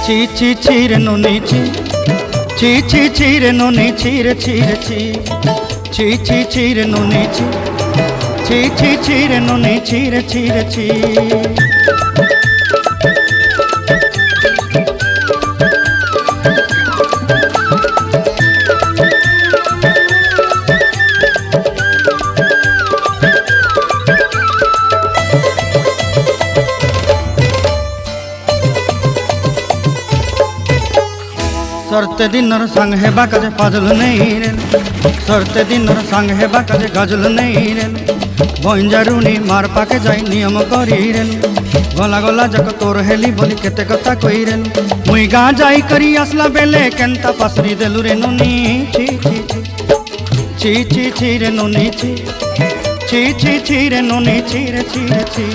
ছি ছি ছি রে নুনি ছি ছি ছি ছি রে নুনি ছি রে ছি রে ছি ছি ছি ছি রে নুনি ছি ছি ছি ছি রে নুনি ছি রে ছি রে ছি। सरते दिनर संग हेबा काजे फाजल नहीं रे सरते दिनर संग हेबा काजे गजल नहीं रे बंजारुनी मार पाके जाई नियम करी रे गला गला जक तोर हेली बोली केते कथा कई रे मुई गा जाई करी असला बेले केंता पासरी देलु रे नुनी छी छी छी छी छी रे नुनी छी छी छी छी रे नुनी छी रे छी रे छी।